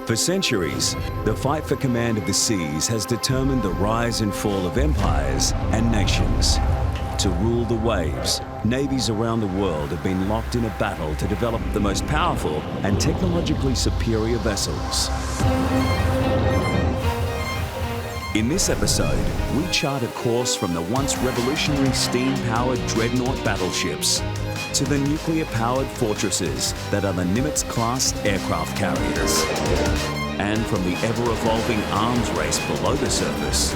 For centuries, the fight for command of the seas has determined the rise and fall of empires and nations. To rule the waves, navies around the world have been locked in a battle to develop the most powerful and technologically superior vessels. In this episode, we chart a course from the once revolutionary steam-powered Dreadnought battleships to the nuclear-powered fortresses that are the Nimitz-class aircraft carriers, and from the ever-evolving arms race below the surface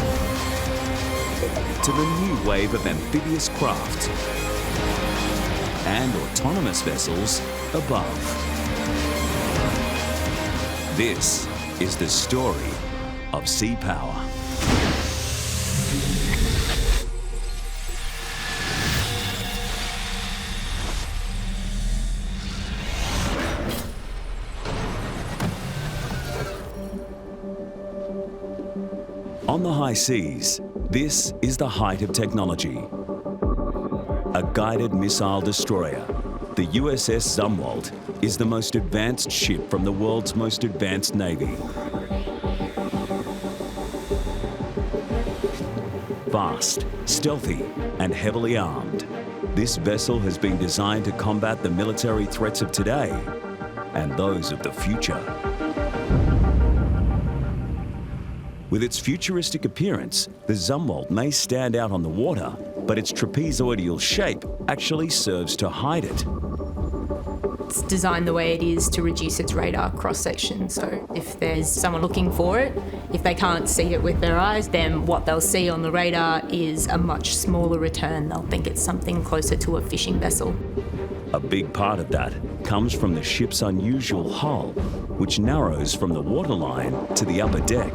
to the new wave of amphibious craft and autonomous vessels above. This is the story of sea power. On the high seas, this is the height of technology. A guided missile destroyer, the USS Zumwalt is the most advanced ship from the world's most advanced navy. Fast, stealthy, and heavily armed, this vessel has been designed to combat the military threats of today and those of the future. With its futuristic appearance, the Zumwalt may stand out on the water, but its trapezoidal shape actually serves to hide it. It's designed the way it is to reduce its radar cross-section, so if there's someone looking for it, if they can't see it with their eyes, then what they'll see on the radar is a much smaller return. They'll think it's something closer to a fishing vessel. A big part of that comes from the ship's unusual hull, which narrows from the waterline to the upper deck.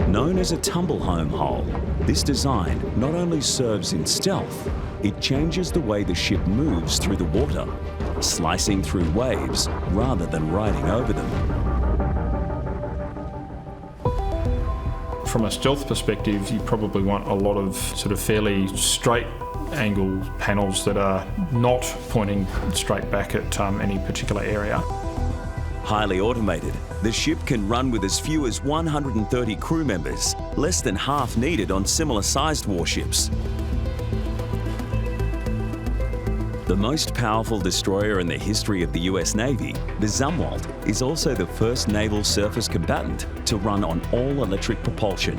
Known as a tumble-home hull, this design not only serves in stealth, it changes the way the ship moves through the water, slicing through waves rather than riding over them. From a stealth perspective, you probably want a lot of sort of fairly straight angle panels that are not pointing straight back at any particular area. Highly automated, the ship can run with as few as 130 crew members, less than half needed on similar-sized warships. The most powerful destroyer in the history of the US Navy, the Zumwalt is also the first naval surface combatant to run on all-electric propulsion.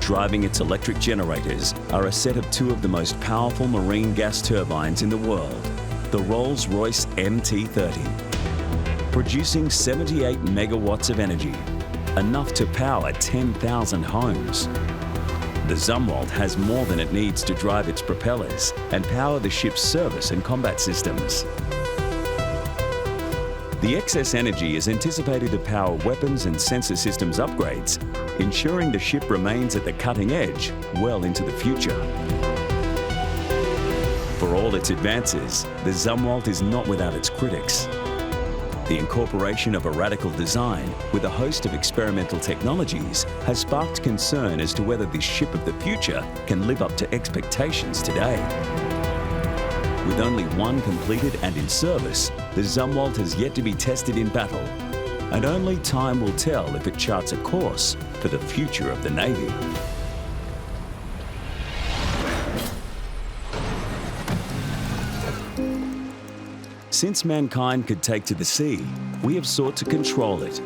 Driving its electric generators are a set of two of the most powerful marine gas turbines in the world, the Rolls-Royce MT30, producing 78 megawatts of energy, enough to power 10,000 homes. The Zumwalt has more than it needs to drive its propellers and power the ship's service and combat systems. The excess energy is anticipated to power weapons and sensor systems upgrades, ensuring the ship remains at the cutting edge well into the future. For all its advances, the Zumwalt is not without its critics. The incorporation of a radical design with a host of experimental technologies has sparked concern as to whether this ship of the future can live up to expectations today. With only one completed and in service, the Zumwalt has yet to be tested in battle, and only time will tell if it charts a course for the future of the Navy. Since mankind could take to the sea, we have sought to control it.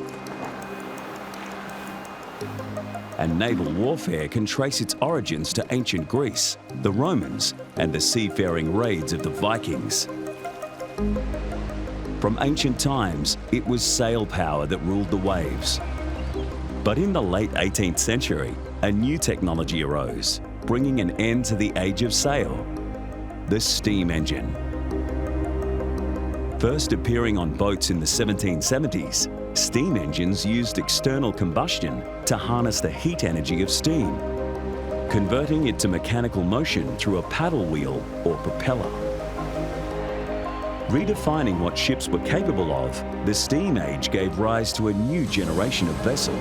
And naval warfare can trace its origins to ancient Greece, the Romans, and the seafaring raids of the Vikings. From ancient times, it was sail power that ruled the waves. But in the late 18th century, a new technology arose, bringing an end to the age of sail: the steam engine. First appearing on boats in the 1770s, steam engines used external combustion to harness the heat energy of steam, converting it to mechanical motion through a paddle wheel or propeller. Redefining what ships were capable of, the steam age gave rise to a new generation of vessel.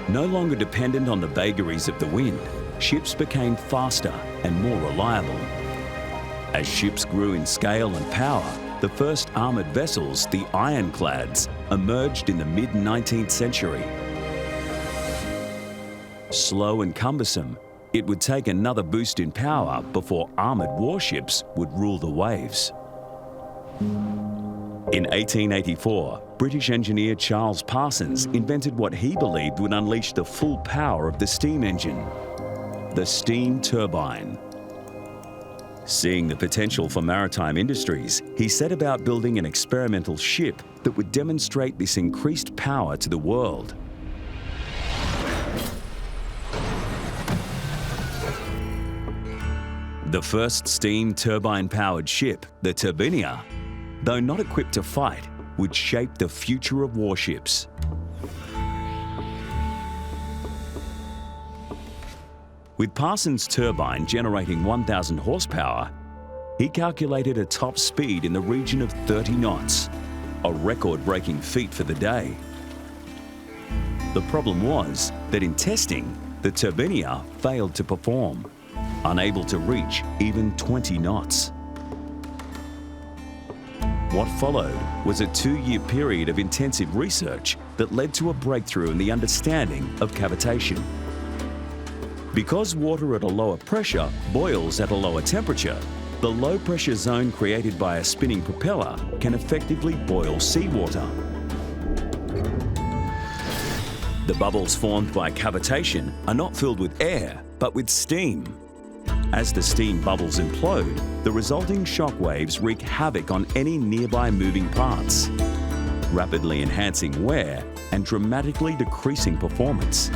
No longer dependent on the vagaries of the wind, ships became faster and more reliable. As ships grew in scale and power, the first armoured vessels, the ironclads, emerged in the mid-19th century. Slow and cumbersome, it would take another boost in power before armoured warships would rule the waves. In 1884, British engineer Charles Parsons invented what he believed would unleash the full power of the steam engine, the steam turbine. Seeing the potential for maritime industries, he set about building an experimental ship that would demonstrate this increased power to the world. The first steam turbine-powered ship, the Turbinia, though not equipped to fight, would shape the future of warships. With Parsons' turbine generating 1,000 horsepower, he calculated a top speed in the region of 30 knots, a record-breaking feat for the day. The problem was that in testing, the Turbinia failed to perform, unable to reach even 20 knots. What followed was a 2-year period of intensive research that led to a breakthrough in the understanding of cavitation. Because water at a lower pressure boils at a lower temperature, the low pressure zone created by a spinning propeller can effectively boil seawater. The bubbles formed by cavitation are not filled with air, but with steam. As the steam bubbles implode, the resulting shock waves wreak havoc on any nearby moving parts, rapidly enhancing wear and dramatically decreasing performance.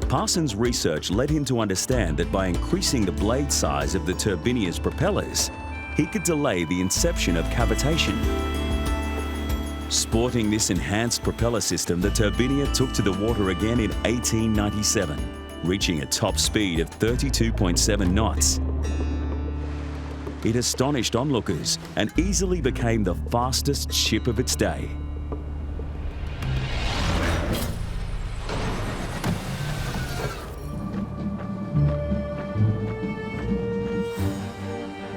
Parsons' research led him to understand that by increasing the blade size of the Turbinia's propellers, he could delay the inception of cavitation. Sporting this enhanced propeller system, the Turbinia took to the water again in 1897. Reaching a top speed of 32.7 knots. It astonished onlookers and easily became the fastest ship of its day.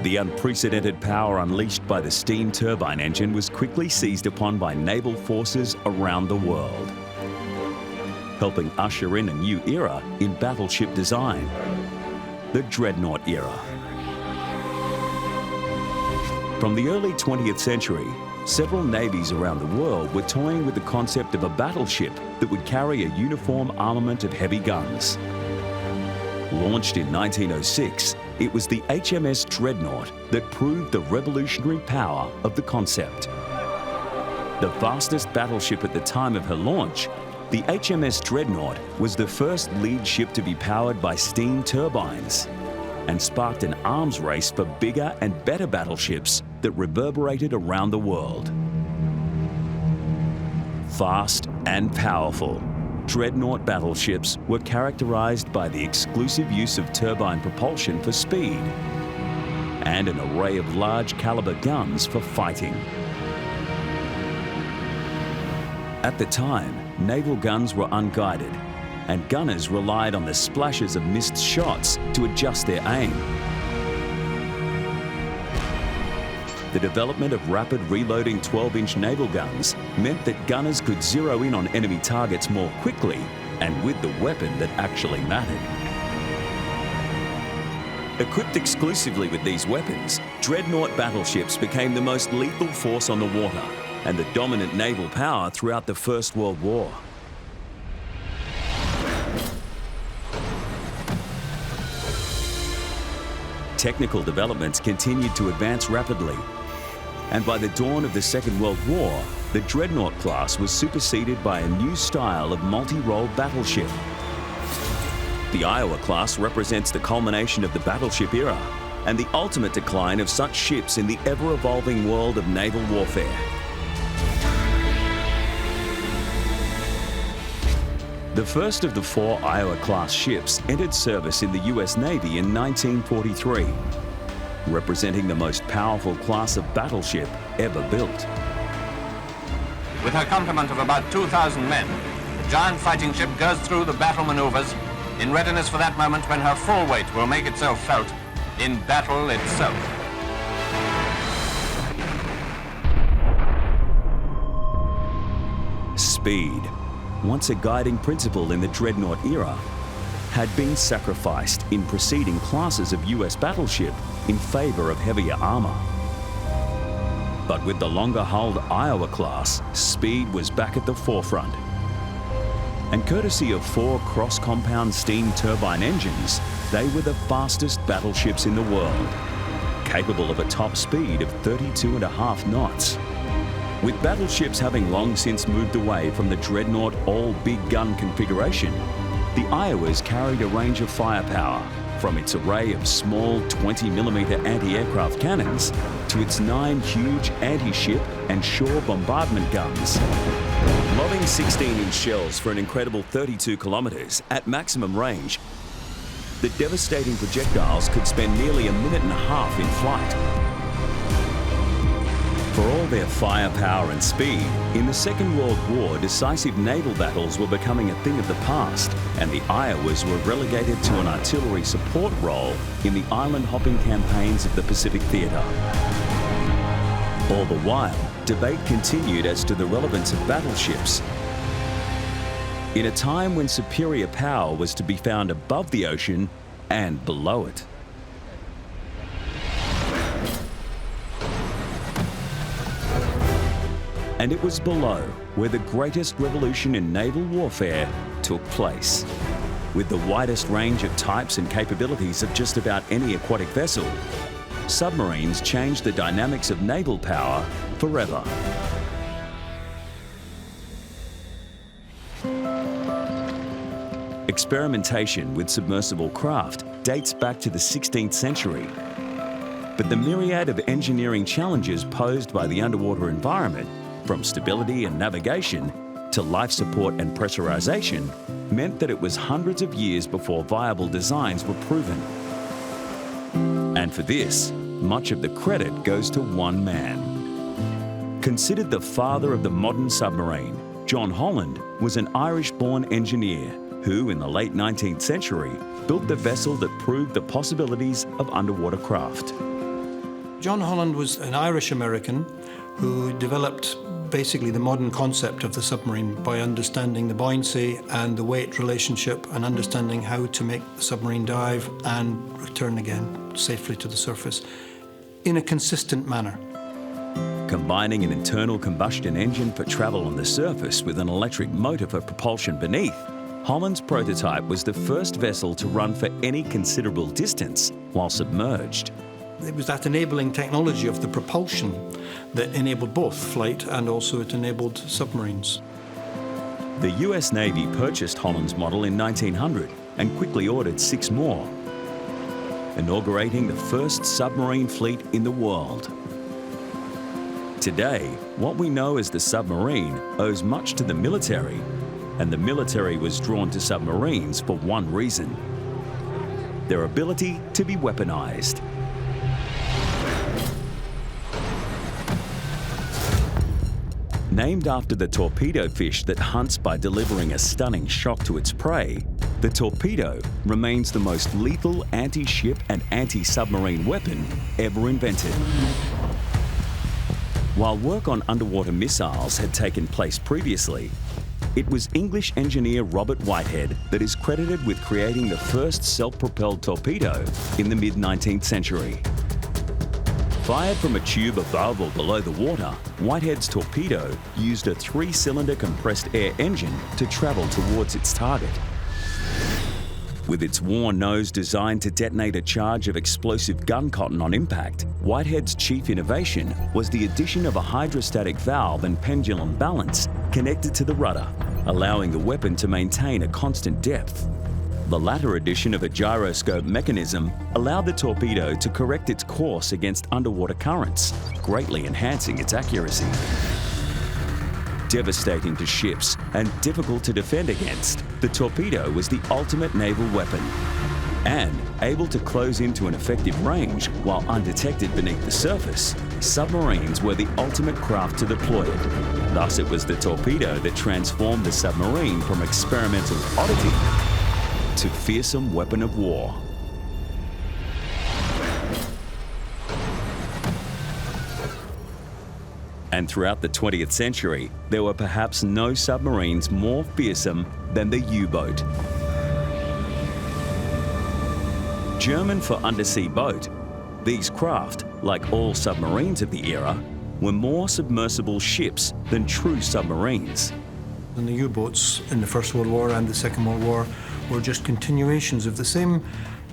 The unprecedented power unleashed by the steam turbine engine was quickly seized upon by naval forces around the world, helping usher in a new era in battleship design, the Dreadnought era. From the early 20th century, several navies around the world were toying with the concept of a battleship that would carry a uniform armament of heavy guns. Launched in 1906, it was the HMS Dreadnought that proved the revolutionary power of the concept. The fastest battleship at the time of her launch, the HMS Dreadnought was the first lead ship to be powered by steam turbines and sparked an arms race for bigger and better battleships that reverberated around the world. Fast and powerful, Dreadnought battleships were characterized by the exclusive use of turbine propulsion for speed and an array of large caliber guns for fighting. At the time, naval guns were unguided, and gunners relied on the splashes of missed shots to adjust their aim. The development of rapid reloading 12-inch naval guns meant that gunners could zero in on enemy targets more quickly and with the weapon that actually mattered. Equipped exclusively with these weapons, Dreadnought battleships became the most lethal force on the water and the dominant naval power throughout the First World War. Technical developments continued to advance rapidly, and by the dawn of the Second World War, the Dreadnought class was superseded by a new style of multi-role battleship. The Iowa class represents the culmination of the battleship era and the ultimate decline of such ships in the ever-evolving world of naval warfare. The first of the 4 Iowa-class ships entered service in the US Navy in 1943, representing the most powerful class of battleship ever built. With her complement of about 2,000 men, the giant fighting ship goes through the battle maneuvers in readiness for that moment when her full weight will make itself felt in battle itself. speed, once a guiding principle in the Dreadnought era, had been sacrificed in preceding classes of US battleship in favour of heavier armour. But with the longer-hulled Iowa class, speed was back at the forefront. And courtesy of 4 cross-compound steam turbine engines, they were the fastest battleships in the world, capable of a top speed of 32.5 knots. With battleships having long since moved away from the Dreadnought all-big gun configuration, the Iowas carried a range of firepower, from its array of small 20mm anti-aircraft cannons to its 9 huge anti-ship and shore bombardment guns. Lobbing 16-inch shells for an incredible 32 kilometres at maximum range, the devastating projectiles could spend nearly a minute and a half in flight. For all their firepower and speed, in the Second World War, decisive naval battles were becoming a thing of the past, and the Iowas were relegated to an artillery support role in the island-hopping campaigns of the Pacific Theatre. All the while, debate continued as to the relevance of battleships. In a time when superior power was to be found above the ocean and below it. And it was below where the greatest revolution in naval warfare took place. With the widest range of types and capabilities of just about any aquatic vessel, submarines changed the dynamics of naval power forever. Experimentation with submersible craft dates back to the 16th century. But the myriad of engineering challenges posed by the underwater environment, from stability and navigation to life support and pressurization, meant that it was hundreds of years before viable designs were proven. And for this, much of the credit goes to one man. Considered the father of the modern submarine, John Holland was an Irish-born engineer who, in the late 19th century, built the vessel that proved the possibilities of underwater craft. John Holland was an Irish-American who developed basically the modern concept of the submarine by understanding the buoyancy and the weight relationship and understanding how to make the submarine dive and return again safely to the surface in a consistent manner. Combining an internal combustion engine for travel on the surface with an electric motor for propulsion beneath, Holland's prototype was the first vessel to run for any considerable distance while submerged. It was that enabling technology of the propulsion that enabled both flight and also it enabled submarines. The US Navy purchased Holland's model in 1900 and quickly ordered 6 more, inaugurating the first submarine fleet in the world. Today, what we know as the submarine owes much to the military, and the military was drawn to submarines for one reason: their ability to be weaponized. Named after the torpedo fish that hunts by delivering a stunning shock to its prey, the torpedo remains the most lethal anti-ship and anti-submarine weapon ever invented. While work on underwater missiles had taken place previously, it was English engineer Robert Whitehead that is credited with creating the first self-propelled torpedo in the mid-19th century. Fired from a tube above or below the water, Whitehead's torpedo used a 3-cylinder compressed air engine to travel towards its target. With its worn nose designed to detonate a charge of explosive gun cotton on impact, Whitehead's chief innovation was the addition of a hydrostatic valve and pendulum balance connected to the rudder, allowing the weapon to maintain a constant depth. The latter addition of a gyroscope mechanism allowed the torpedo to correct its course against underwater currents, greatly enhancing its accuracy. Devastating to ships and difficult to defend against, the torpedo was the ultimate naval weapon. And able to close into an effective range while undetected beneath the surface, submarines were the ultimate craft to deploy it. Thus, it was the torpedo that transformed the submarine from experimental oddity to fearsome weapon of war. And throughout the 20th century, there were perhaps no submarines more fearsome than the U-boat. German for undersea boat, these craft, like all submarines of the era, were more submersible ships than true submarines. And the U-boats in the First World War and the Second World War were just continuations of the same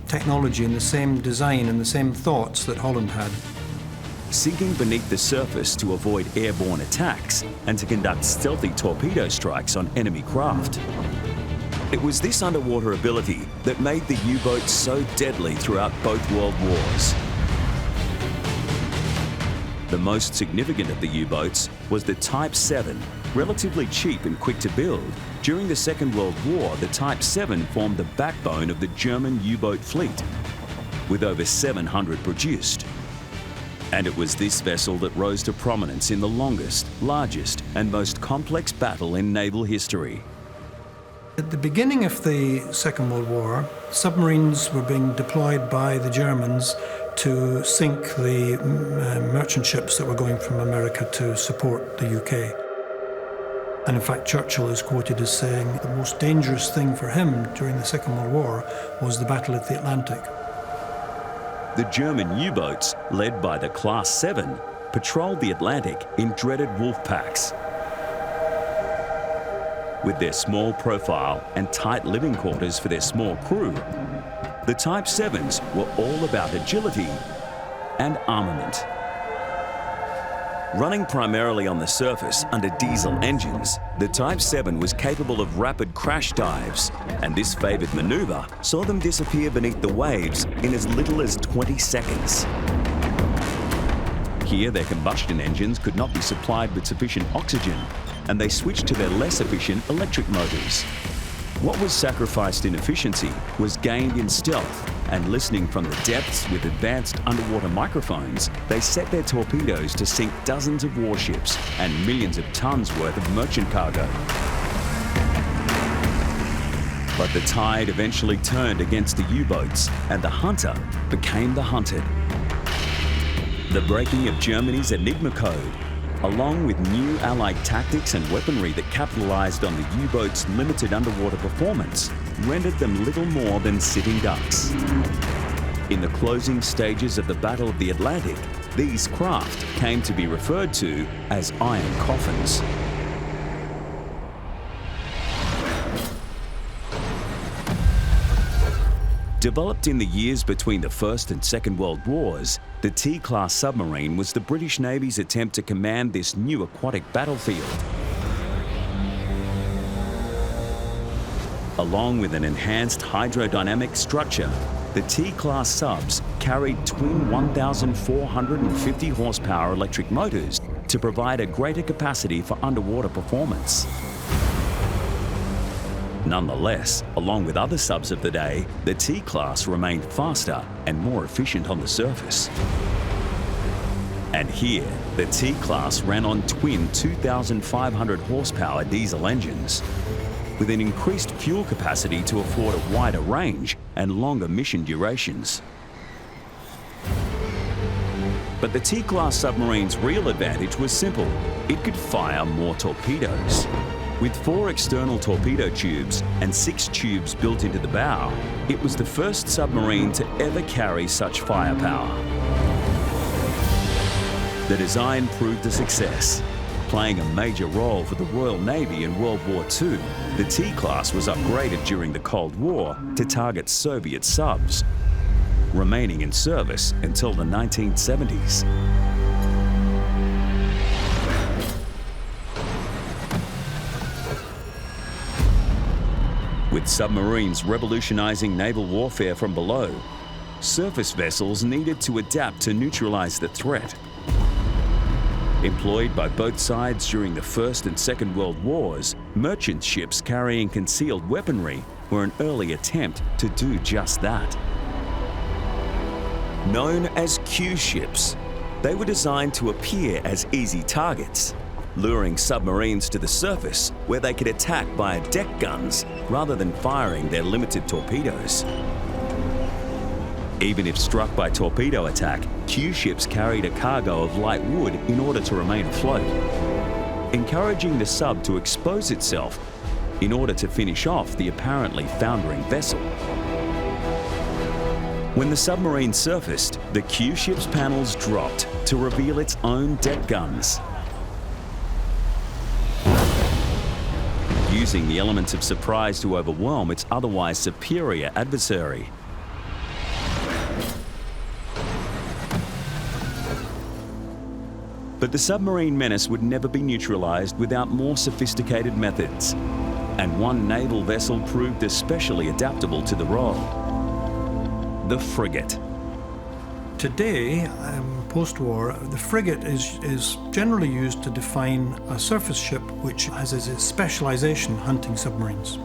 technology and the same design and the same thoughts that Holland had. Sinking beneath the surface to avoid airborne attacks and to conduct stealthy torpedo strikes on enemy craft. It was this underwater ability that made the U-boat so deadly throughout both world wars. The most significant of the U-boats was the Type 7, relatively cheap and quick to build. During the Second World War, the Type 7 formed the backbone of the German U-boat fleet, with over 700 produced. And it was this vessel that rose to prominence in the longest, largest, and most complex battle in naval history. At the beginning of the Second World War, submarines were being deployed by the Germans to sink the merchant ships that were going from America to support the UK. And in fact, Churchill is quoted as saying the most dangerous thing for him during the Second World War was the Battle of the Atlantic. The German U-boats, led by the Class 7, patrolled the Atlantic in dreaded wolf packs. With their small profile and tight living quarters for their small crew, the Type 7s were all about agility and armament. Running primarily on the surface under diesel engines, the Type 7 was capable of rapid crash dives, and this favoured manoeuvre saw them disappear beneath the waves in as little as 20 seconds. Here, their combustion engines could not be supplied with sufficient oxygen, and they switched to their less efficient electric motors. What was sacrificed in efficiency was gained in stealth, and listening from the depths with advanced underwater microphones, they set their torpedoes to sink dozens of warships and millions of tons worth of merchant cargo. But the tide eventually turned against the U-boats, and the hunter became the hunted. The breaking of Germany's Enigma code, along with new Allied tactics and weaponry that capitalized on the U-boats' limited underwater performance, rendered them little more than sitting ducks. In the closing stages of the Battle of the Atlantic, these craft came to be referred to as iron coffins. Developed in the years between the First and Second World Wars, the T-class submarine was the British Navy's attempt to command this new aquatic battlefield. Along with an enhanced hydrodynamic structure, the T-class subs carried twin 1,450 horsepower electric motors to provide a greater capacity for underwater performance. Nonetheless, along with other subs of the day, the T-class remained faster and more efficient on the surface. And here, the T-class ran on twin 2,500 horsepower diesel engines, with an increased fuel capacity to afford a wider range and longer mission durations. But the T-class submarine's real advantage was simple. It could fire more torpedoes. With 4 external torpedo tubes and 6 tubes built into the bow, it was the first submarine to ever carry such firepower. The design proved a success. Playing a major role for the Royal Navy in World War II, the T-class was upgraded during the Cold War to target Soviet subs, remaining in service until the 1970s. With submarines revolutionizing naval warfare from below, surface vessels needed to adapt to neutralize the threat. Employed by both sides during the First and Second World Wars, merchant ships carrying concealed weaponry were an early attempt to do just that. Known as Q ships, they were designed to appear as easy targets, luring submarines to the surface where they could attack via deck guns rather than firing their limited torpedoes. Even if struck by torpedo attack, Q ships carried a cargo of light wood in order to remain afloat, encouraging the sub to expose itself in order to finish off the apparently foundering vessel. When the submarine surfaced, the Q ship's panels dropped to reveal its own deck guns. Using the elements of surprise to overwhelm its otherwise superior adversary. But the submarine menace would never be neutralized without more sophisticated methods. And one naval vessel proved especially adaptable to the role: the frigate. Today, post-war, the frigate is generally used to define a surface ship which has as its specialization hunting submarines.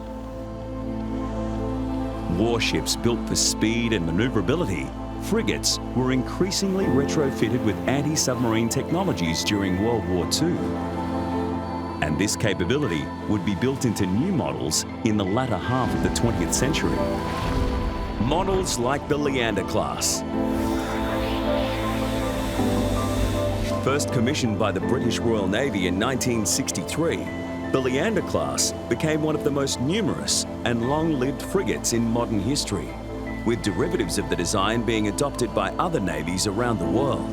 Warships built for speed and maneuverability, frigates were increasingly retrofitted with anti-submarine technologies during World War II. And this capability would be built into new models in the latter half of the 20th century. Models like the Leander class. First commissioned by the British Royal Navy in 1963, the Leander class became one of the most numerous and long-lived frigates in modern history, with derivatives of the design being adopted by other navies around the world.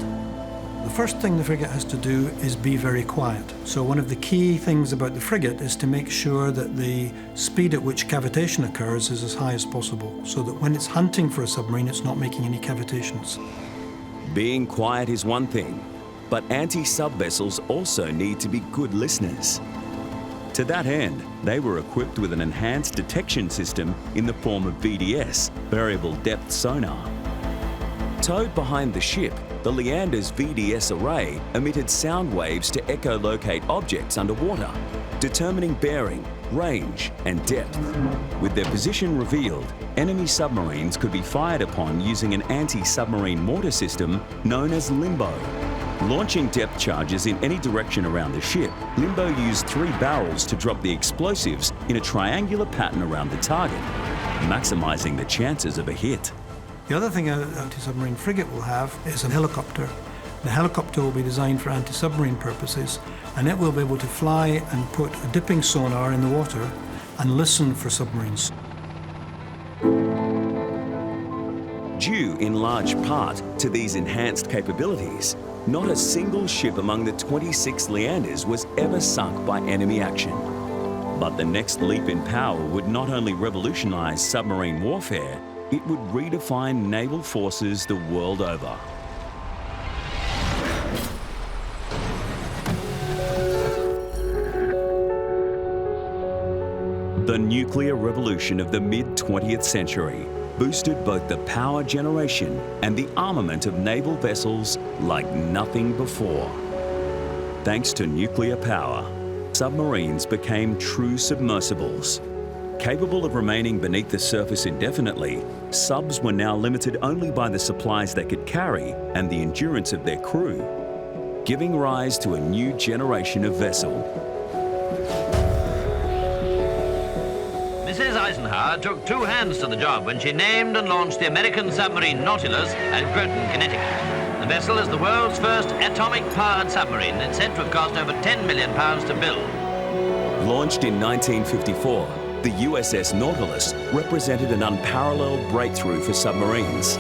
The first thing the frigate has to do is be very quiet. So one of the key things about the frigate is to make sure that the speed at which cavitation occurs is as high as possible, so that when it's hunting for a submarine, it's not making any cavitations. Being quiet is one thing, but anti-sub vessels also need to be good listeners. To that end, they were equipped with an enhanced detection system in the form of VDS, variable depth sonar. Towed behind the ship, the Leander's VDS array emitted sound waves to echolocate objects underwater, determining bearing, range, and depth. With their position revealed, enemy submarines could be fired upon using an anti-submarine mortar system known as Limbo. Launching depth charges in any direction around the ship, Limbo used 3 barrels to drop the explosives in a triangular pattern around the target, maximizing the chances of a hit. The other thing an anti-submarine frigate will have is a helicopter. The helicopter will be designed for anti-submarine purposes, and it will be able to fly and put a dipping sonar in the water and listen for submarines. Due in large part to these enhanced capabilities, not a single ship among the 26 Leanders was ever sunk by enemy action. But the next leap in power would not only revolutionize submarine warfare, it would redefine naval forces the world over. The nuclear revolution of the mid-20th century boosted both the power generation and the armament of naval vessels like nothing before. Thanks to nuclear power, submarines became true submersibles. Capable of remaining beneath the surface indefinitely, subs were now limited only by the supplies they could carry and the endurance of their crew, giving rise to a new generation of vessel. Mrs. Eisenhower took 2 hands to the job when she named and launched the American submarine Nautilus at Groton, Connecticut. The vessel is the world's first atomic-powered submarine. It's said to have cost over £10 million to build. Launched in 1954, the USS Nautilus represented an unparalleled breakthrough for submarines.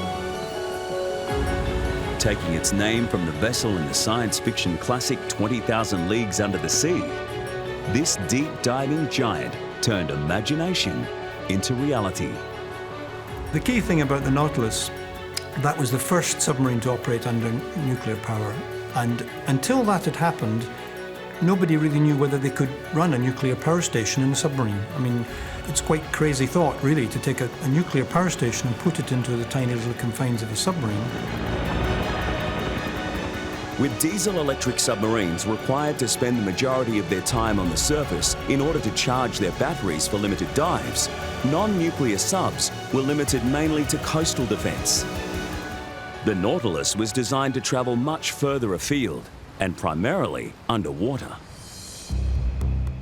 Taking its name from the vessel in the science fiction classic 20,000 Leagues Under the Sea, this deep-diving giant turned imagination into reality. The key thing about the Nautilus, that was the first submarine to operate under nuclear power. And until that had happened, nobody really knew whether they could run a nuclear power station in a submarine. I mean, it's quite crazy thought, really, to take a nuclear power station and put it into the tiny little confines of a submarine. With diesel-electric submarines required to spend the majority of their time on the surface in order to charge their batteries for limited dives, non-nuclear subs were limited mainly to coastal defence. The Nautilus was designed to travel much further afield and primarily underwater.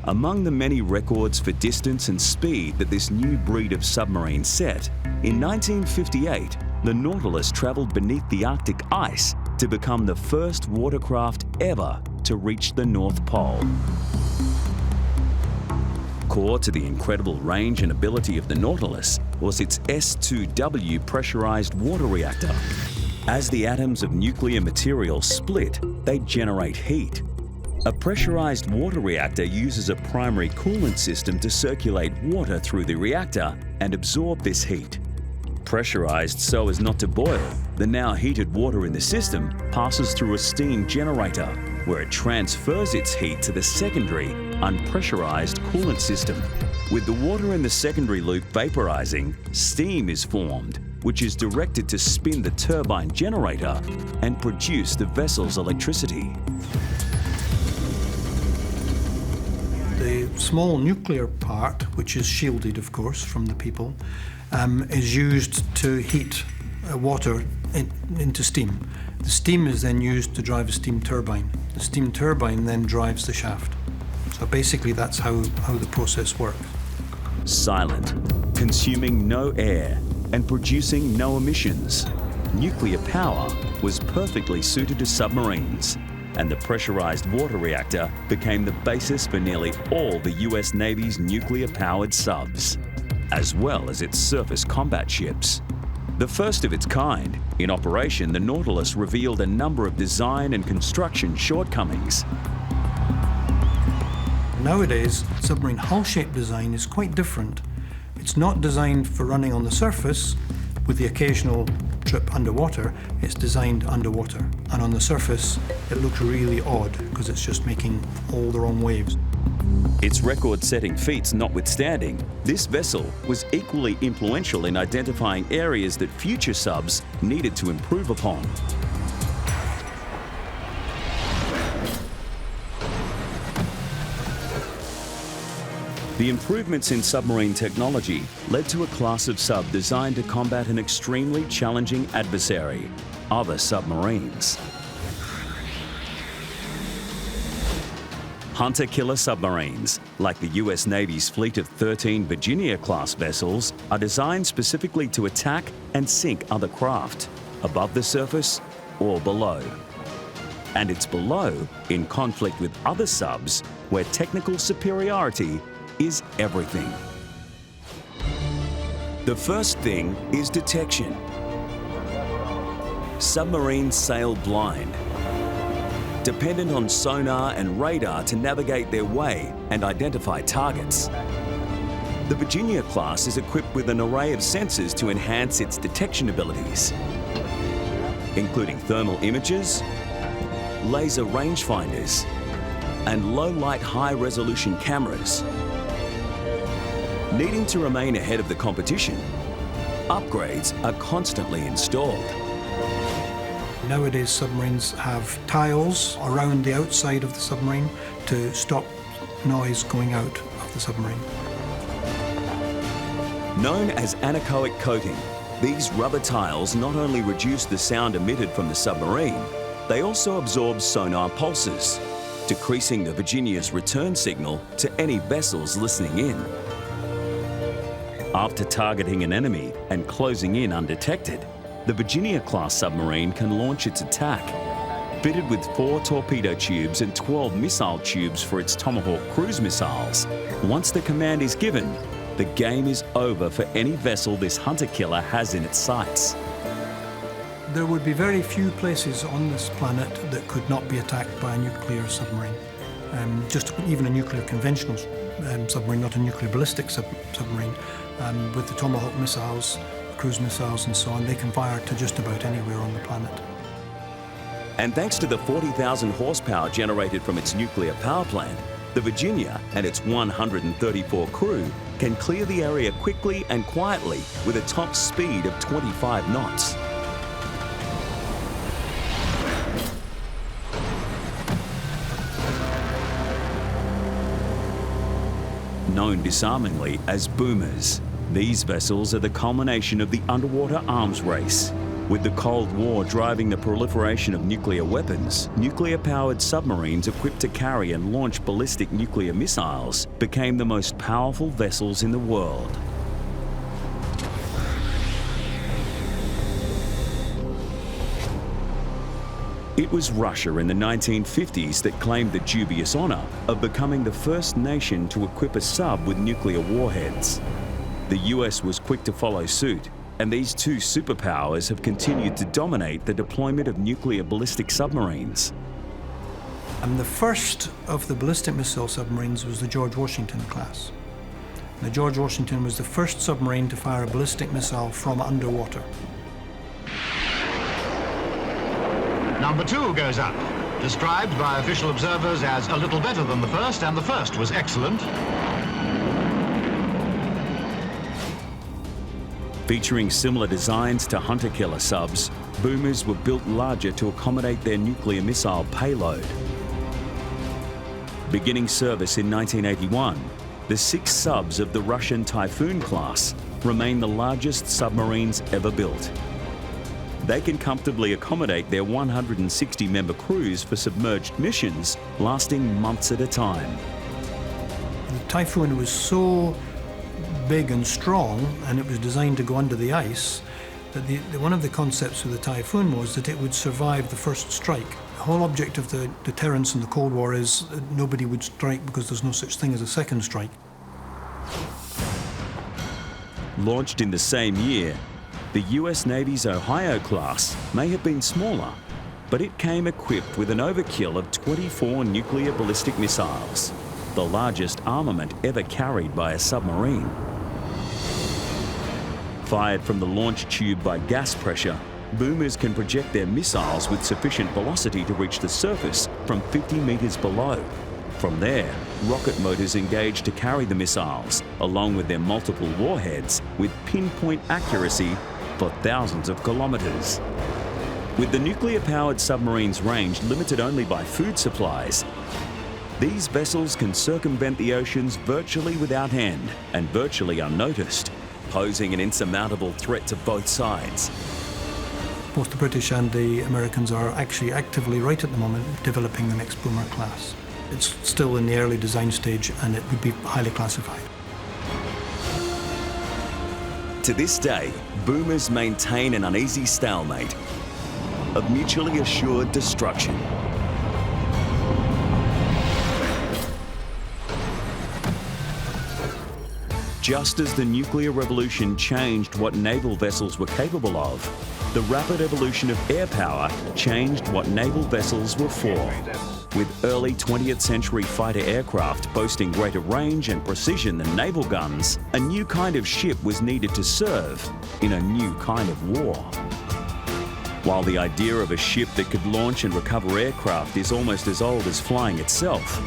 Among the many records for distance and speed that this new breed of submarine set, in 1958, the Nautilus travelled beneath the Arctic ice to become the first watercraft ever to reach the North Pole. Core to the incredible range and ability of the Nautilus was its S2W pressurized water reactor. As the atoms of nuclear material split, they generate heat. A pressurized water reactor uses a primary coolant system to circulate water through the reactor and absorb this heat. Pressurized so as not to boil, the now heated water in the system passes through a steam generator, where it transfers its heat to the secondary, unpressurized coolant system. With the water in the secondary loop vaporizing, steam is formed, which is directed to spin the turbine generator and produce the vessel's electricity. The small nuclear part, which is shielded, of course, from the people, is used to heat water into steam. The steam is then used to drive a steam turbine. The steam turbine then drives the shaft. So basically that's how the process works. Silent, consuming no air and producing no emissions, nuclear power was perfectly suited to submarines, and the pressurized water reactor became the basis for nearly all the US Navy's nuclear-powered subs, as well as its surface combat ships. The first of its kind, in operation, the Nautilus revealed a number of design and construction shortcomings. Nowadays, submarine hull shape design is quite different. It's not designed for running on the surface with the occasional trip underwater. It's designed underwater. And on the surface, it looks really odd because it's just making all the wrong waves. Its record-setting feats notwithstanding, this vessel was equally influential in identifying areas that future subs needed to improve upon. The improvements in submarine technology led to a class of sub designed to combat an extremely challenging adversary, other submarines. Hunter-killer submarines, like the US Navy's fleet of 13 Virginia-class vessels, are designed specifically to attack and sink other craft, above the surface or below. And it's below, in conflict with other subs, where technical superiority is everything. The first thing is detection. Submarines sail blind, dependent on sonar and radar to navigate their way and identify targets. The Virginia class is equipped with an array of sensors to enhance its detection abilities, including thermal imagers, laser rangefinders, and low-light high-resolution cameras. Needing to remain ahead of the competition, upgrades are constantly installed. Nowadays, submarines have tiles around the outside of the submarine to stop noise going out of the submarine. Known as anechoic coating, these rubber tiles not only reduce the sound emitted from the submarine, they also absorb sonar pulses, decreasing the Virginia's return signal to any vessels listening in. After targeting an enemy and closing in undetected, the Virginia-class submarine can launch its attack. Fitted with 4 torpedo tubes and 12 missile tubes for its Tomahawk cruise missiles, once the command is given, the game is over for any vessel this hunter-killer has in its sights. There would be very few places on this planet that could not be attacked by a nuclear submarine. Just even a nuclear conventional submarine, not a nuclear ballistic submarine. With the Tomahawk missiles, cruise missiles and so on, they can fire to just about anywhere on the planet. And thanks to the 40,000 horsepower generated from its nuclear power plant, the Virginia and its 134 crew can clear the area quickly and quietly with a top speed of 25 knots. Known disarmingly as boomers, these vessels are the culmination of the underwater arms race. With the Cold War driving the proliferation of nuclear weapons, nuclear-powered submarines equipped to carry and launch ballistic nuclear missiles became the most powerful vessels in the world. It was Russia in the 1950s that claimed the dubious honour of becoming the first nation to equip a sub with nuclear warheads. The US was quick to follow suit, and these two superpowers have continued to dominate the deployment of nuclear ballistic submarines. And the first of the ballistic missile submarines was the George Washington class. The George Washington was the first submarine to fire a ballistic missile from underwater. Number 2 goes up, described by official observers as a little better than the first, and the first was excellent. Featuring similar designs to hunter-killer subs, boomers were built larger to accommodate their nuclear missile payload. Beginning service in 1981, the 6 subs of the Russian Typhoon class remain the largest submarines ever built. They can comfortably accommodate their 160-member crews for submerged missions lasting months at a time. The Typhoon was so big and strong, and it was designed to go under the ice, that one of the concepts of the Typhoon was that it would survive the first strike. The whole object of the deterrence in the Cold War is that nobody would strike because there's no such thing as a second strike. Launched in the same year, the US Navy's Ohio class may have been smaller, but it came equipped with an overkill of 24 nuclear ballistic missiles, the largest armament ever carried by a submarine. Fired from the launch tube by gas pressure, boomers can project their missiles with sufficient velocity to reach the surface from 50 metres below. From there, rocket motors engage to carry the missiles, along with their multiple warheads, with pinpoint accuracy for thousands of kilometres. With the nuclear-powered submarine's range limited only by food supplies, these vessels can circumvent the oceans virtually without end and virtually unnoticed, posing an insurmountable threat to both sides. Both the British and the Americans are actually actively, right at the moment, developing the next boomer class. It's still in the early design stage, and it would be highly classified. To this day, boomers maintain an uneasy stalemate of mutually assured destruction. Just as the nuclear revolution changed what naval vessels were capable of, the rapid evolution of air power changed what naval vessels were for. With early 20th century fighter aircraft boasting greater range and precision than naval guns, a new kind of ship was needed to serve in a new kind of war. While the idea of a ship that could launch and recover aircraft is almost as old as flying itself,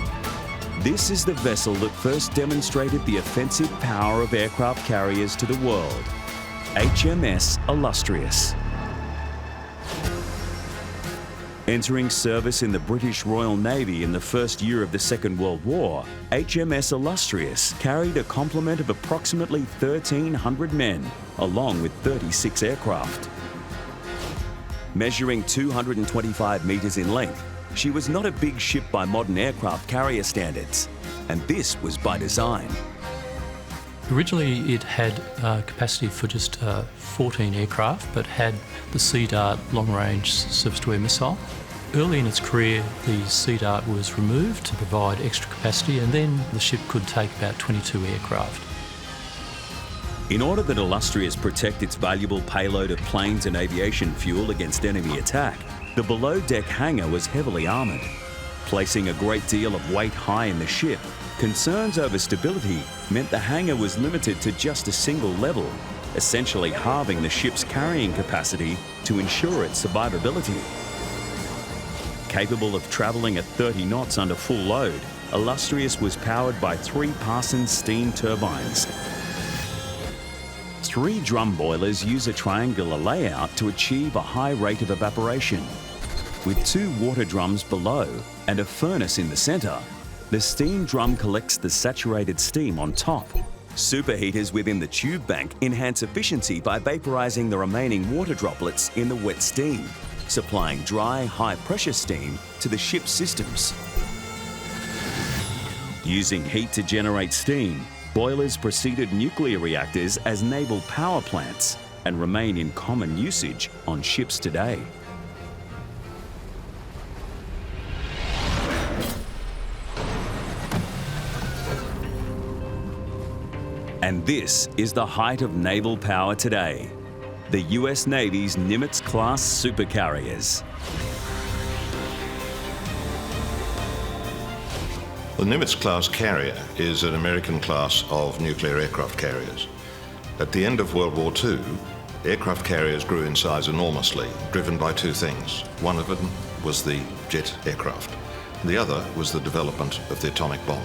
this is the vessel that first demonstrated the offensive power of aircraft carriers to the world, HMS Illustrious. Entering service in the British Royal Navy in the first year of the Second World War, HMS Illustrious carried a complement of approximately 1,300 men, along with 36 aircraft. Measuring 225 metres in length, she was not a big ship by modern aircraft carrier standards, and this was by design. Originally it had capacity for just 14 aircraft, but had the Sea Dart long-range surface-to-air missile. Early in its career, the Sea Dart was removed to provide extra capacity, and then the ship could take about 22 aircraft. In order that Illustrious protect its valuable payload of planes and aviation fuel against enemy attack, the below-deck hangar was heavily armoured. Placing a great deal of weight high in the ship, concerns over stability meant the hangar was limited to just a single level, essentially halving the ship's carrying capacity to ensure its survivability. Capable of travelling at 30 knots under full load, Illustrious was powered by 3 Parsons steam turbines. 3 drum boilers use a triangular layout to achieve a high rate of evaporation. With 2 water drums below and a furnace in the centre, the steam drum collects the saturated steam on top. Superheaters within the tube bank enhance efficiency by vaporising the remaining water droplets in the wet steam, supplying dry, high-pressure steam to the ship's systems. Using heat to generate steam, boilers preceded nuclear reactors as naval power plants and remain in common usage on ships today. And this is the height of naval power today. The US Navy's Nimitz-class supercarriers. The Nimitz-class carrier is an American class of nuclear aircraft carriers. At the end of World War II, aircraft carriers grew in size enormously, driven by two things. One of them was the jet aircraft. The other was the development of the atomic bomb.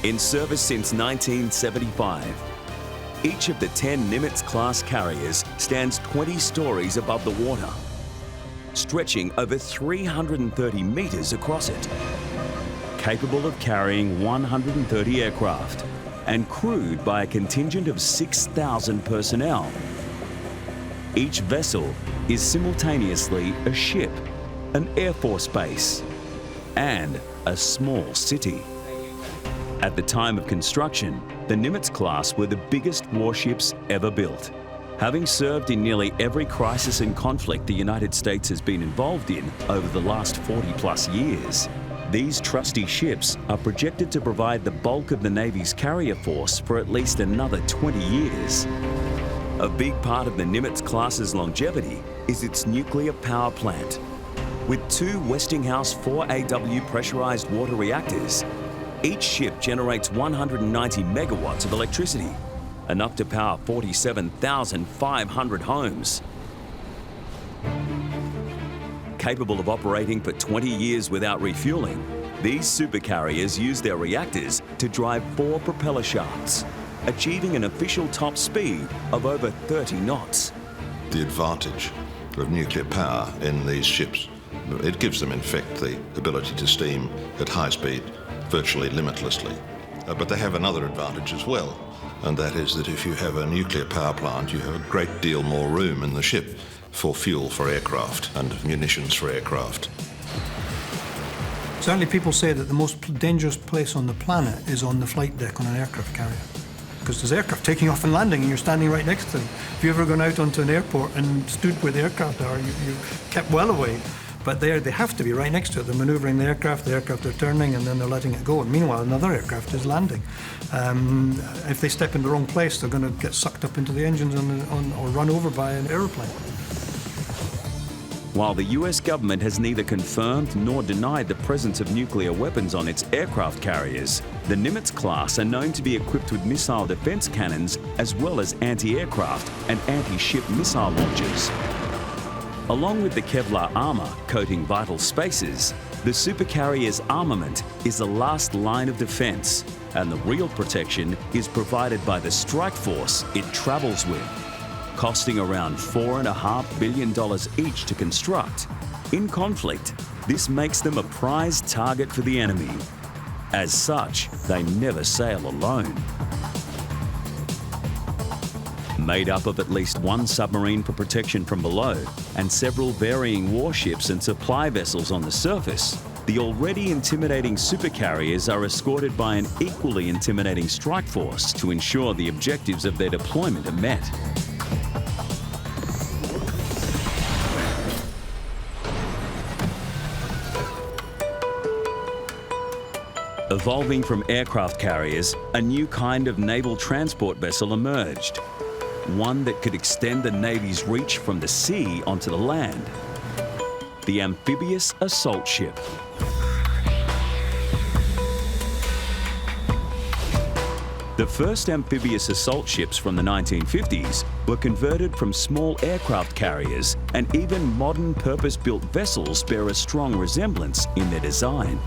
In service since 1975, each of the 10 Nimitz-class carriers stands 20 stories above the water, stretching over 330 metres across it, capable of carrying 130 aircraft and crewed by a contingent of 6,000 personnel. Each vessel is simultaneously a ship, an Air Force base, and a small city. At the time of construction, the Nimitz class were the biggest warships ever built. Having served in nearly every crisis and conflict the United States has been involved in over the last 40+ years, these trusty ships are projected to provide the bulk of the Navy's carrier force for at least another 20 years. A big part of the Nimitz class's longevity is its nuclear power plant. With 2 Westinghouse 4AW pressurized water reactors, each ship generates 190 megawatts of electricity, enough to power 47,500 homes. Capable of operating for 20 years without refueling, these supercarriers use their reactors to drive 4 propeller shafts, achieving an official top speed of over 30 knots. The advantage of nuclear power in these ships, it gives them in fact the ability to steam at high speed virtually limitlessly. But they have another advantage as well, and that is that if you have a nuclear power plant, you have a great deal more room in the ship for fuel for aircraft and munitions for aircraft. Certainly people say that the most dangerous place on the planet is on the flight deck on an aircraft carrier, because there's aircraft taking off and landing and you're standing right next to them. Have you ever gone out onto an airport and stood where the aircraft are? You kept well away. But they have to be right next to it. They're manoeuvring the aircraft are turning, and then they're letting it go. And meanwhile, another aircraft is landing. If they step in the wrong place, they're going to get sucked up into the engines or run over by an aeroplane. While the US government has neither confirmed nor denied the presence of nuclear weapons on its aircraft carriers, the Nimitz class are known to be equipped with missile defense cannons as well as anti-aircraft and anti-ship missile launchers. Along with the Kevlar armour coating vital spaces, the supercarrier's armament is the last line of defence, and the real protection is provided by the strike force it travels with. Costing around $4.5 billion each to construct, in conflict, this makes them a prized target for the enemy. As such, they never sail alone. Made up of at least 1 submarine for protection from below and several varying warships and supply vessels on the surface, the already intimidating supercarriers are escorted by an equally intimidating strike force to ensure the objectives of their deployment are met. Evolving from aircraft carriers, a new kind of naval transport vessel emerged. One that could extend the Navy's reach from the sea onto the land. The Amphibious assault ship. The first amphibious assault ships from the 1950s were converted from small aircraft carriers, and even modern purpose-built vessels bear a strong resemblance in their design.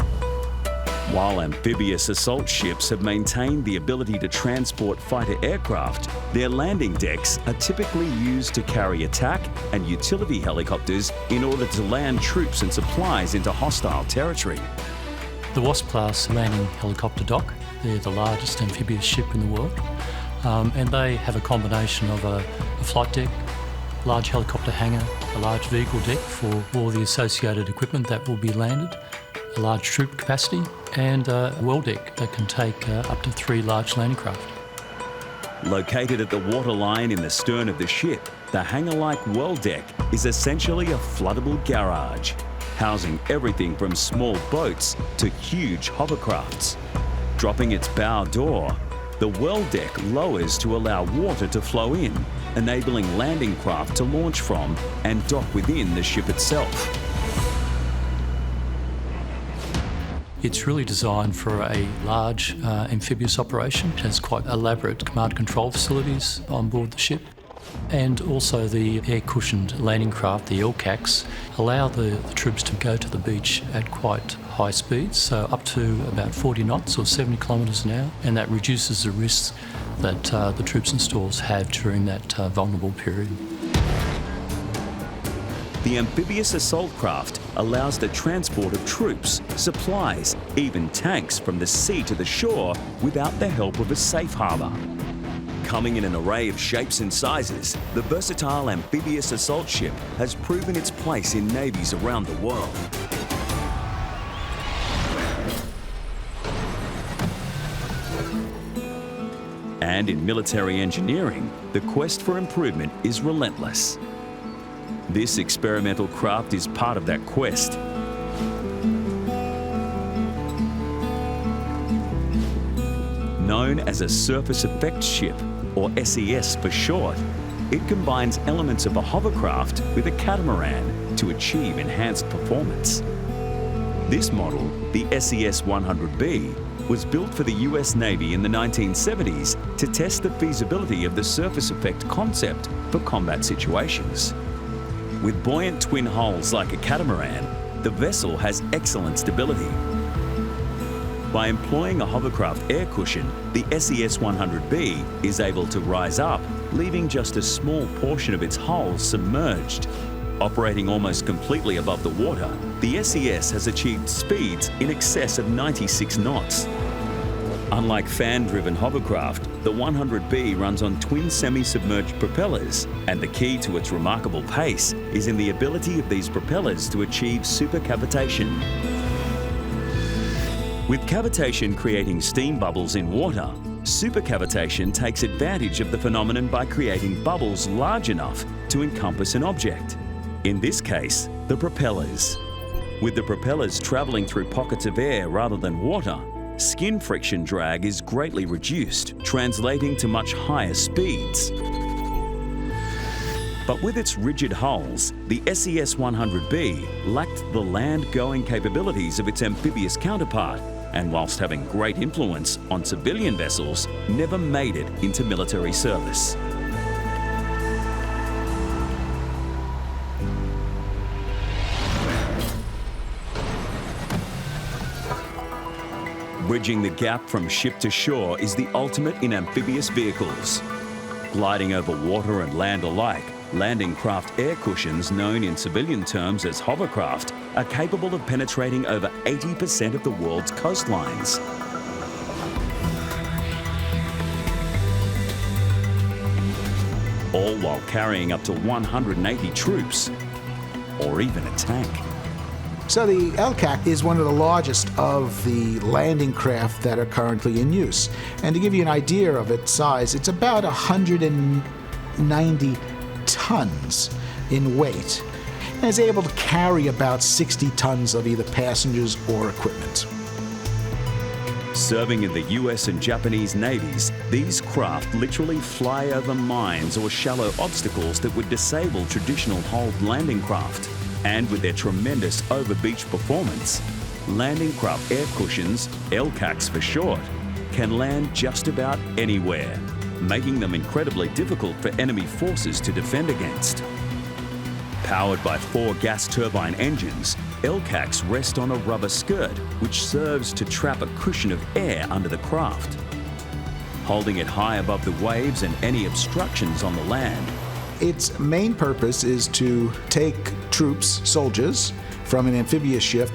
While amphibious assault ships have maintained the ability to transport fighter aircraft, their landing decks are typically used to carry attack and utility helicopters in order to land troops and supplies into hostile territory. The Wasp-class landing helicopter dock, they're the largest amphibious ship in the world, and they have a combination of a flight deck, large helicopter hangar, a large vehicle deck for all the associated equipment that will be landed, a large troop capacity, and a well deck that can take up to 3 large landing craft. Located at the waterline in the stern of the ship, the hangar-like well deck is essentially a floodable garage, housing everything from small boats to huge hovercrafts. Dropping its bow door, the well deck lowers to allow water to flow in, enabling landing craft to launch from and dock within the ship itself. It's really designed for a large amphibious operation. It has quite elaborate command control facilities on board the ship. And also the air-cushioned landing craft, the LCACs, allow the troops to go to the beach at quite high speeds, so up to about 40 knots or 70 kilometres an hour, and that reduces the risks that the troops and stores have during that vulnerable period. The amphibious assault craft allows the transport of troops, supplies, even tanks from the sea to the shore without the help of a safe harbour. Coming in an array of shapes and sizes, the versatile amphibious assault ship has proven its place in navies around the world. And in military engineering, the quest for improvement is relentless. This experimental craft is part of that quest. Known as a surface effect ship, or SES for short, it combines elements of a hovercraft with a catamaran to achieve enhanced performance. This model, the SES 100B, was built for the US Navy in the 1970s to test the feasibility of the surface effect concept for combat situations. With buoyant twin hulls like a catamaran, the vessel has excellent stability. By employing a hovercraft air cushion, the SES 100B is able to rise up, leaving just a small portion of its hull submerged. Operating almost completely above the water, the SES has achieved speeds in excess of 96 knots. Unlike fan-driven hovercraft, the 100B runs on twin semi-submerged propellers, and the key to its remarkable pace is in the ability of these propellers to achieve supercavitation. With cavitation creating steam bubbles in water, supercavitation takes advantage of the phenomenon by creating bubbles large enough to encompass an object. In this case, the propellers. With the propellers travelling through pockets of air rather than water, skin friction drag is greatly reduced, translating to much higher speeds. But with its rigid hulls, the SES 100B lacked the land-going capabilities of its amphibious counterpart, and whilst having great influence on civilian vessels, never made it into military service. Bridging the gap from ship to shore is the ultimate in amphibious vehicles. Gliding over water and land alike, landing craft air cushions, known in civilian terms as hovercraft, are capable of penetrating over 80% of the world's coastlines. All while carrying up to 180 troops, or even a tank. So the LCAC is one of the largest of the landing craft that are currently in use. And to give you an idea of its size, it's about 190 tons in weight, and is able to carry about 60 tons of either passengers or equipment. Serving in the US and Japanese navies, these craft literally fly over mines or shallow obstacles that would disable traditional hulled landing craft. And with their tremendous over-beach performance, landing craft air cushions, LCACs for short, can land just about anywhere, making them incredibly difficult for enemy forces to defend against. Powered by 4 gas turbine engines, LCACs rest on a rubber skirt which serves to trap a cushion of air under the craft. Holding it high above the waves and any obstructions on the land, its main purpose is to take troops, soldiers, from an amphibious ship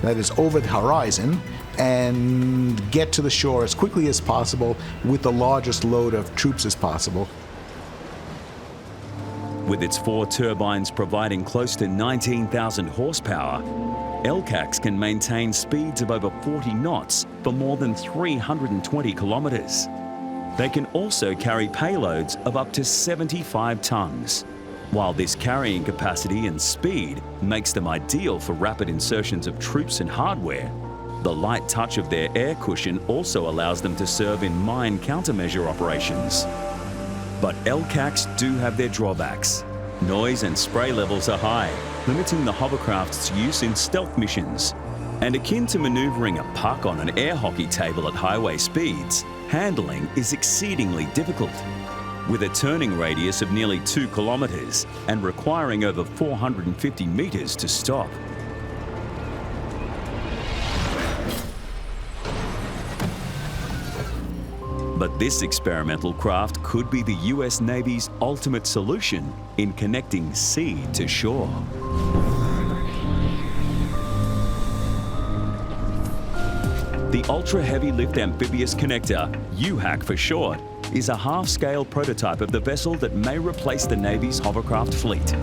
that is over the horizon and get to the shore as quickly as possible with the largest load of troops as possible. With its 4 turbines providing close to 19,000 horsepower, LCACs can maintain speeds of over 40 knots for more than 320 kilometres. They can also carry payloads of up to 75 tons. While this carrying capacity and speed makes them ideal for rapid insertions of troops and hardware, The light touch of their air cushion also allows them to serve in mine countermeasure operations. But LCACs do have their drawbacks. Noise and spray levels are high, limiting the hovercraft's use in stealth missions. And akin to manoeuvring a puck on an air hockey table at highway speeds, handling is exceedingly difficult. With a turning radius of nearly 2 kilometres and requiring over 450 metres to stop. But this experimental craft could be the US Navy's ultimate solution in connecting sea to shore. The Ultra Heavy Lift Amphibious Connector, UHAC for short, is a half-scale prototype of the vessel that may replace the Navy's hovercraft fleet.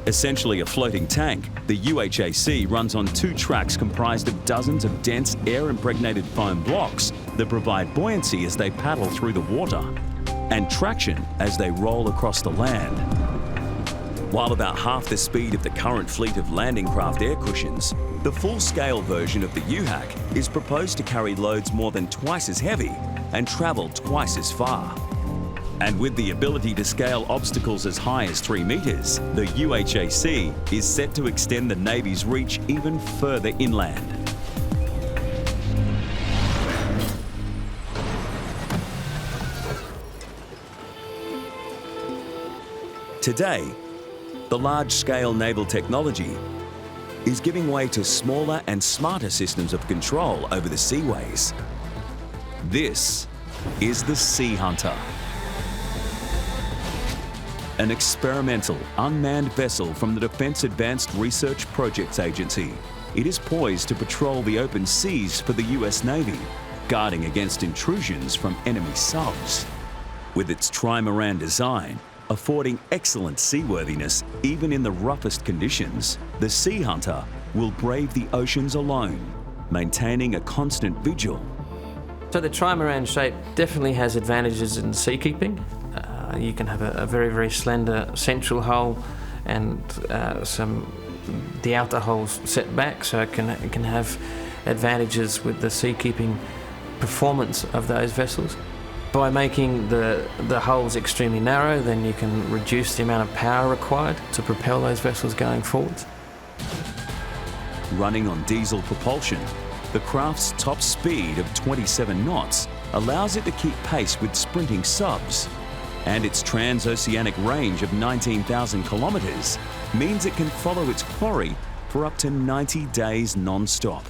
Essentially a floating tank, the UHAC runs on 2 tracks comprised of dozens of dense air-impregnated foam blocks that provide buoyancy as they paddle through the water and traction as they roll across the land. While about half the speed of the current fleet of landing craft air cushions, the full-scale version of the UHAC is proposed to carry loads more than twice as heavy and travel twice as far. And with the ability to scale obstacles as high as 3 metres, the UHAC is set to extend the Navy's reach even further inland. Today, the large-scale naval technology is giving way to smaller and smarter systems of control over the seaways. This is the Sea Hunter, an experimental, unmanned vessel from the Defence Advanced Research Projects Agency. It is poised to patrol the open seas for the US Navy, guarding against intrusions from enemy subs. With its trimaran design, affording excellent seaworthiness even in the roughest conditions, the Sea Hunter will brave the oceans alone, maintaining a constant vigil. So the trimaran shape definitely has advantages in seakeeping. You can have a very, very slender central hull and the outer hulls set back, so it can have advantages with the seakeeping performance of those vessels. By making the hulls extremely narrow, then you can reduce the amount of power required to propel those vessels going forwards. Running on diesel propulsion, the craft's top speed of 27 knots allows it to keep pace with sprinting subs, and its transoceanic range of 19,000 kilometres means it can follow its quarry for up to 90 days non-stop.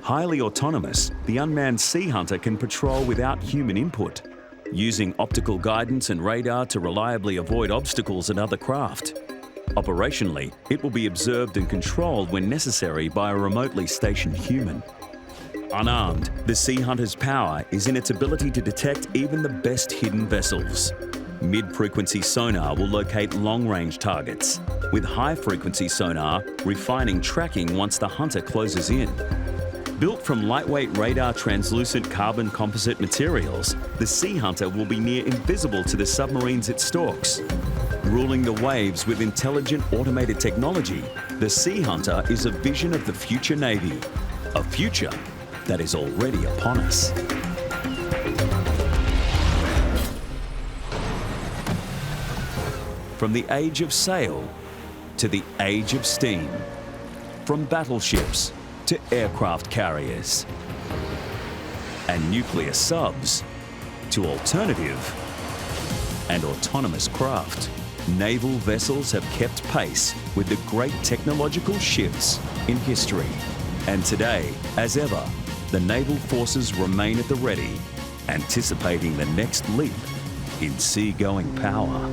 Highly autonomous, the unmanned Sea Hunter can patrol without human input, using optical guidance and radar to reliably avoid obstacles and other craft. Operationally, it will be observed and controlled when necessary by a remotely stationed human. Unarmed, the Sea Hunter's power is in its ability to detect even the best hidden vessels. Mid-frequency sonar will locate long-range targets, with high-frequency sonar refining tracking once the Hunter closes in. Built from lightweight radar translucent carbon composite materials, the Sea Hunter will be near invisible to the submarines it stalks. Ruling the waves with intelligent automated technology, the Sea Hunter is a vision of the future Navy, a future that is already upon us. From the age of sail to the age of steam, from battleships to aircraft carriers, and nuclear subs to alternative and autonomous craft, naval vessels have kept pace with the great technological shifts in history. And today, as ever, the naval forces remain at the ready, anticipating the next leap in seagoing power.